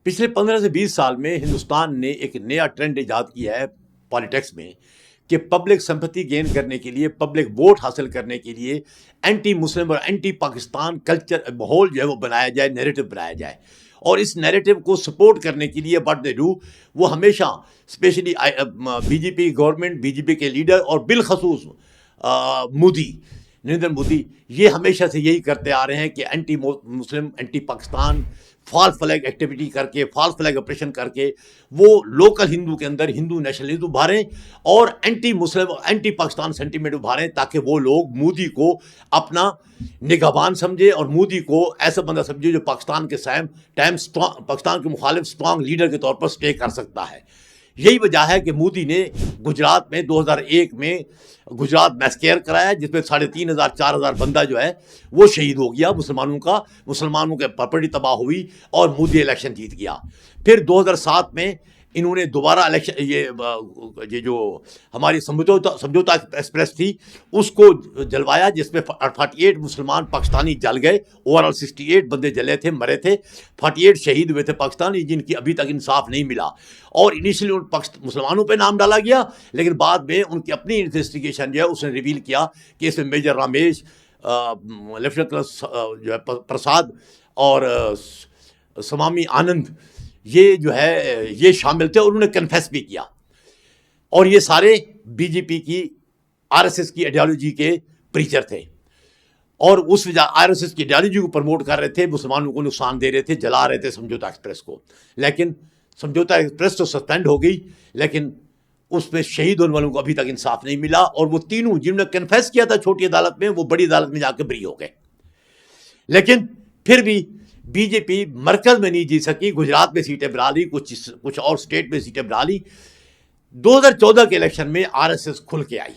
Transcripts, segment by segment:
पिछले 15 से 20 साल में हिंदुस्तान ने एक नया ट्रेंड इजाद किया है पॉलिटिक्स में कि पब्लिक सिंपैथी गेन करने के लिए, पब्लिक वोट हासिल करने के लिए एंटी मुस्लिम और एंटी पाकिस्तान कल्चर माहौल जो है वो बनाया जाए, नैरेटिव बनाया जाए। और इस नैरेटिव को सपोर्ट करने के लिए व्हाट दे डू, वो हमेशा स्पेशली बीजेपी गवर्नमेंट, बीजेपी के लीडर और बिलखसूस मोदी, नरेंद्र मोदी, ये हमेशा से यही करते आ रहे हैं कि anti Muslim, anti Pakistan, false flag activity करके, फॉल्स फ्लैग ऑपरेशन करके वो लोकल हिंदू के अंदर हिंदू नेशनलिज्म उभारें और एंटी मुस्लिम और एंटी पाकिस्तान सेंटीमेंट उभारें, ताकि वो लोग मोदी को अपना निगहबान समझे और मोदी को ऐसा बंदा समझे जो पाकिस्तान के टाइम पाकिस्तान के मुखालिफ स्ट्रॉन्ग लीडर के तौर पर स्टे कर सकता है। यही वजह है कि मोदी ने गुजरात में 2001 में गुजरात मैस्केयर कराया, जिसमें 3500-4000 बंदा जो है वो शहीद हो गया, मुसलमानों के प्रॉपर्टी तबाह हुई और मोदी इलेक्शन जीत गया। फिर 2007 में इन्होंने दोबारा इलेक्शन, ये जो हमारी समझौता एक्सप्रेस थी उसको जलवाया, जिसमें 48 मुसलमान पाकिस्तानी जल गए। ओवरऑल 68 बंदे जले थे, मरे थे, 48 शहीद हुए थे पाकिस्तानी, जिनकी अभी तक इंसाफ नहीं मिला। और इनिशियली उन मुसलमानों पे नाम डाला गया, लेकिन बाद में उनकी अपनी इन्वेस्टिगेशन जो है उसने रिवील किया कि इसमें मेजर रमेश, लेफ्टिनेंट कर्नल जो है प्रसाद और समामी आनंद, ये जो है ये शामिल थे और उन्होंने कन्फेस भी किया। और ये सारे बीजेपी की आरएसएस की आइडियोलॉजी के प्रीचर थे और उस वजह आरएसएस की आइडियोलॉजी को प्रमोट कर रहे थे, मुसलमानों को नुकसान दे रहे थे, जला रहे थे समझौता एक्सप्रेस को। लेकिन समझौता एक्सप्रेस तो सस्पेंड हो गई, लेकिन उसमें शहीद होने वालों को अभी तक इंसाफ नहीं मिला। और वो तीनों जिन्होंने कन्फेस किया था छोटी अदालत में, वो बड़ी अदालत में जाकर बरी हो गए। लेकिन फिर भी बीजेपी मरकज में नहीं जीत सकी, गुजरात में सीटें बना ली, कुछ और स्टेट में सीटें बना ली। 2014 के इलेक्शन में आरएसएस खुल के आई।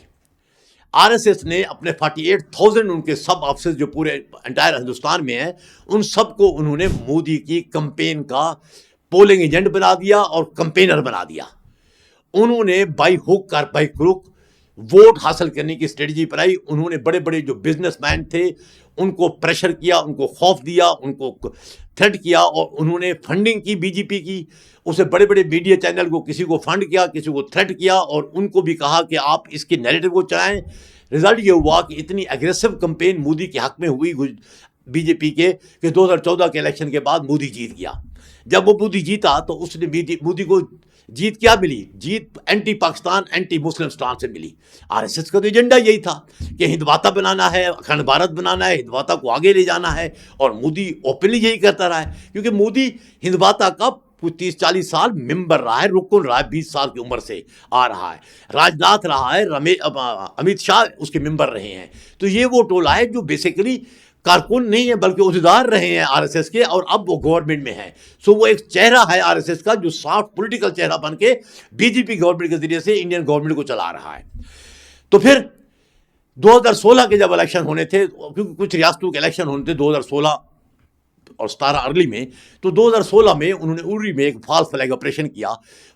आरएसएस ने अपने 48,000 उनके सब ऑफिस जो पूरे एंटायर हिंदुस्तान में हैं, उन सबको उन्होंने मोदी की कैंपेन का पोलिंग एजेंट बना दिया और कैंपेनर बना दिया। उन्होंने बाई हुक और बाई क्रुक वोट हासिल करने की स्ट्रेटजी बनाई। उन्होंने बड़े बड़े जो बिजनेसमैन थे उनको प्रेशर किया, उनको खौफ दिया, उनको थ्रेट किया और उन्होंने फंडिंग की बीजेपी की। उसे बड़े बड़े मीडिया चैनल को किसी को फंड किया, किसी को थ्रेट किया और उनको भी कहा कि आप इसके नैरेटिव को चलाएं। रिजल्ट ये हुआ कि इतनी एग्रेसिव कैंपेन मोदी के हक में हुई बीजेपी के कि 2014 के इलेक्शन के बाद मोदी जीत गया। जब वो मोदी जीता तो उसने मोदी को जीत क्या मिली? जीत anti Pakistan, anti Muslim stance से मिली। आरएसएस का तो एजेंडा यही था कि हिंदवाता बनाना है, अखंड भारत बनाना है, हिंदवाता को आगे ले जाना है। और मोदी ओपनली यही करता रहा है, क्योंकि मोदी हिंदवाता का 30-40 साल मेंबर रहा है, रुकन रहा है, 20 साल की उम्र से आ रहा है। राजनाथ रहा है, अमित शाह उसके मेंबर रहे हैं। तो ये वो टोला है जो बेसिकली कारकुन नहीं है बल्कि उहदेदार रहे हैं आरएसएस के, और अब वो गवर्नमेंट में है। सो वो एक चेहरा है आरएसएस का जो सॉफ्ट पॉलिटिकल चेहरा बन के बीजेपी गवर्नमेंट के जरिए से इंडियन गवर्नमेंट को चला रहा है। तो फिर 2016 के जब इलेक्शन होने थे, क्योंकि कुछ रियासतों के इलेक्शन होने थे 2016 और 17 अर्ली में, तो 2016 में उन्होंने उरी में एक फॉल्स फ्लैग ऑपरेशन किया।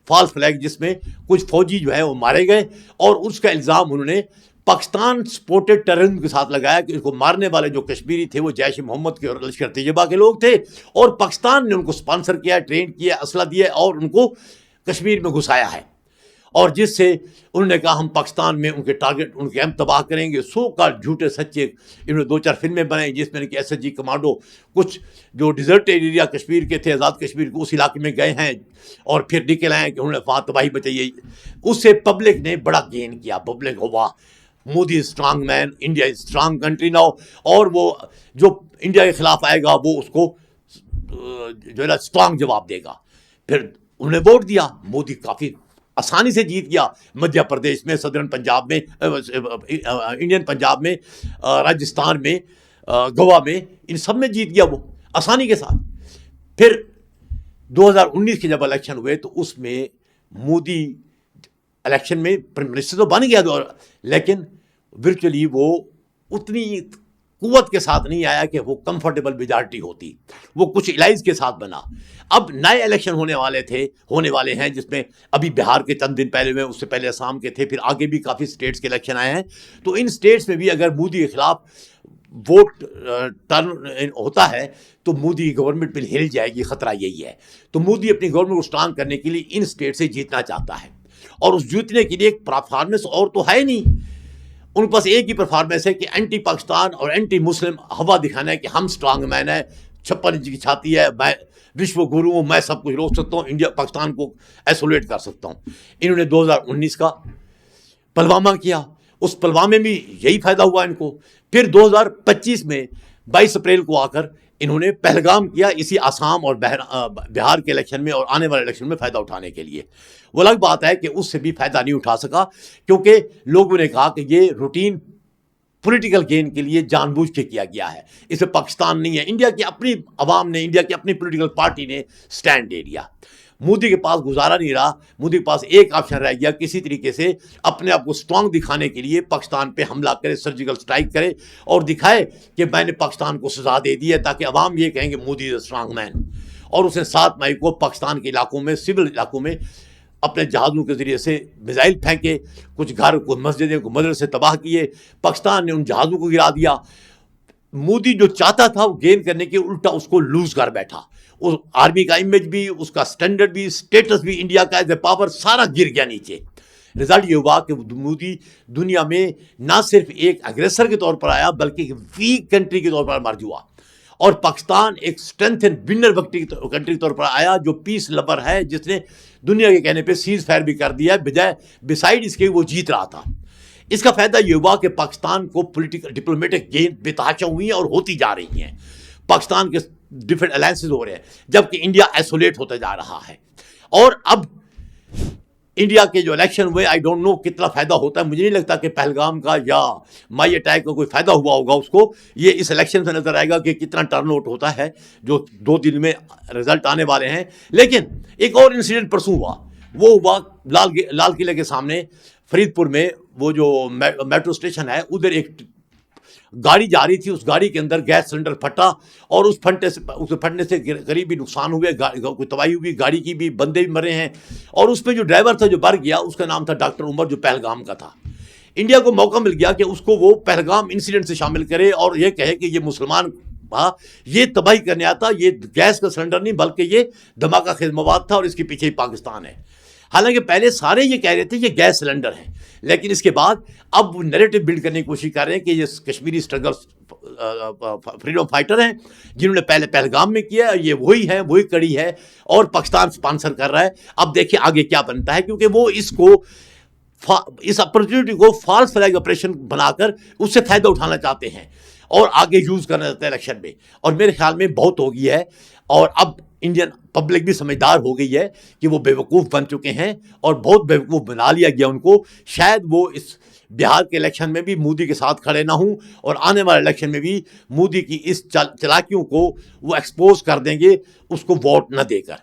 फॉल्स फ्लैग जिसमें कुछ फौजी जो है वो मारे गए और उसका इल्ज़ाम उन्होंने पाकिस्तान सपोर्टेड टेररिज्म के साथ लगाया कि उसको मारने वाले जो कश्मीरी थे वो जैश मोहम्मद के और लश्कर तैयबा के लोग थे और पाकिस्तान ने उनको स्पॉन्सर किया, ट्रेन किया, असला दिया और उनको कश्मीर में घुसाया है। और जिससे उन्होंने कहा हम पाकिस्तान में उनके टारगेट, उनके कैंप तबाह करेंगे। सो का झूठे सच्चे इन्होंने 2-4 फिल्में बनाई जिसमें कि एसएसजी कमांडो कुछ जो डिजर्ट एरिया कश्मीर के थे, आज़ाद कश्मीर के, उस इलाके में गए हैं और फिर निकल आए कि उन्होंने वहाँ तबाही बचाई। उससे पब्लिक ने बड़ा गेन किया। पब्लिक हुआ Modi strong man, India is strong country now, और वो जो इंडिया के खिलाफ आएगा वो उसको जो है ना स्ट्रांग जवाब देगा। फिर उन्होंने वोट दिया, मोदी काफ़ी आसानी से जीत गया। मध्य प्रदेश में, सदर्न पंजाब में, इंडियन पंजाब में, राजस्थान में, गोवा में, इन सब में जीत गया वो आसानी के साथ। फिर 2019 के जब इलेक्शन हुए तो उसमें मोदी इलेक्शन में प्राइम मिनिस्टर तो बन गया, लेकिन वर्चुअली वो उतनी कुव्वत के साथ नहीं आया कि वो कंफर्टेबल मेजॉरिटी होती। वो कुछ इलाइज के साथ बना। अब नए इलेक्शन होने वाले हैं, जिसमें अभी बिहार के चंद दिन पहले हुए, उससे पहले असम के थे, फिर आगे भी काफ़ी स्टेट्स के इलेक्शन आए हैं। तो इन स्टेट्स में भी अगर मोदी के खिलाफ वोट टर्न होता है तो मोदी की गवर्नमेंट बिल हिल जाएगी, खतरा यही है। तो मोदी अपनी गवर्नमेंट को स्ट्रांग करने के लिए इन स्टेट से जीतना चाहता है, और उस जीतने के लिए एक परफॉर्मेंस और तो है नहीं, उनके पास एक ही परफॉर्मेंस है कि एंटी पाकिस्तान और एंटी मुस्लिम हवा दिखाना है कि हम स्ट्रांग मैन है, 56 इंच की छाती है, मैं विश्व गुरु हूँ, मैं सब कुछ रोक सकता हूँ, इंडिया पाकिस्तान को आइसोलेट कर सकता हूँ। इन्होंने 2019 का पुलवामा किया, उस पुलवामे में यही फायदा हुआ इनको। फिर 2025 में 22 अप्रैल को आकर इन्होंने पहलगाम किया, इसी आसाम और बिहार के इलेक्शन में और आने वाले इलेक्शन में फायदा उठाने के लिए। वो अलग बात है कि उससे भी फायदा नहीं उठा सका, क्योंकि लोगों ने कहा कि ये रूटीन पॉलिटिकल गेन के लिए जानबूझ के किया गया है, इसमें पाकिस्तान नहीं है। इंडिया की अपनी आवाम ने, इंडिया की अपनी पॉलिटिकल पार्टी ने स्टैंड ले लिया। मोदी के पास गुजारा नहीं रहा, मोदी के पास एक ऑप्शन रह गया, किसी तरीके से अपने आप को स्ट्रांग दिखाने के लिए पाकिस्तान पे हमला करे, सर्जिकल स्ट्राइक करे और दिखाए कि मैंने पाकिस्तान को सजा दे दी है, ताकि अवाम ये कहेंगे Modi is a strong man. और उसने 7 मई को पाकिस्तान के इलाकों में, सिविल इलाकों में अपने जहाज़ों के ज़रिए से मिसाइल फेंके, कुछ घर को, मस्जिदें को, मदरसे तबाह किए, पाकिस्तान ने उन जहाज़ों को गिरा दिया। मोदी जो चाहता था वो गेन करने के उल्टा उसको लूज कर बैठा। उस आर्मी का इमेज भी, उसका स्टैंडर्ड भी, स्टेटस भी, इंडिया का एज ए पावर सारा गिर गया नीचे। रिजल्ट ये हुआ कि मोदी दुनिया में ना सिर्फ एक अग्रेसर के तौर पर आया, बल्कि एक वीक कंट्री के तौर पर मर्ज हुआ, और पाकिस्तान एक स्ट्रेंथ एंड विनर कंट्री के तौर पर आया, जो पीस लवर है, जिसने दुनिया के कहने पे सीज फायर भी कर दिया, बजाय बिसाइड इसके वो जीत रहा था। इसका फायदा ये हुआ कि पाकिस्तान को पॉलिटिकल डिप्लोमेटिक गेन बेतहाशा हुई हैं और होती जा रही हैं। पाकिस्तान के डिफरेंट अलायंसेज हो रहे हैं, जबकि इंडिया आइसोलेट होता जा रहा है। और अब इंडिया के जो इलेक्शन हुए, आई डोंट नो कितना फायदा होता है। मुझे नहीं लगता कि पहलगाम का या माई अटैक का कोई फायदा हुआ होगा उसको। ये इस इलेक्शन से नजर आएगा कि कितना टर्नआउट होता है, जो 2 दिन में रिजल्ट आने वाले हैं। लेकिन एक और इंसिडेंट परसों हुआ, वो हुआ लाल किले के सामने फरीदपुर में, वो जो मेट्रो स्टेशन है, उधर एक गाड़ी जा रही थी, उस गाड़ी के अंदर गैस सिलेंडर फटा, और उस फटने से गरीबी नुकसान हुए, कोई तबाही हुई, गाड़ी की भी, बंदे भी मरे हैं। और उसमें जो ड्राइवर था जो मर गया, उसका नाम था डॉक्टर उमर, जो पहलगाम का था। इंडिया को मौका मिल गया कि उसको वो पहलगाम इंसिडेंट से शामिल करे और ये कहे कि ये मुसलमान ये तबाही करने आता, ये गैस का सिलेंडर नहीं बल्कि ये धमाका खेज मवाद था और इसके पीछे ही पाकिस्तान है। हालांकि पहले सारे ये कह रहे थे ये गैस सिलेंडर है, लेकिन इसके बाद अब वो नैरेटिव बिल्ड करने की कोशिश कर रहे हैं कि ये कश्मीरी स्ट्रगल फ्रीडम फाइटर हैं, जिन्होंने पहले पहलगाम में किया, ये वही है, वही कड़ी है, और पाकिस्तान स्पॉन्सर कर रहा है। अब देखिए आगे क्या बनता है, क्योंकि वो इस अपॉर्चुनिटी को फॉल्स फ्लैग ऑपरेशन बनाकर उससे फायदा उठाना चाहते हैं और आगे यूज करना चाहते हैं इलेक्शन में। और मेरे ख्याल में बहुत हो गई है, और अब इंडियन पब्लिक भी समझदार हो गई है कि वो बेवकूफ़ बन चुके हैं, और बहुत बेवकूफ़ बना लिया गया उनको। शायद वो इस बिहार के इलेक्शन में भी मोदी के साथ खड़े ना हों, और आने वाले इलेक्शन में भी मोदी की इस चालाकियों को वो एक्सपोज कर देंगे, उसको वोट न देकर।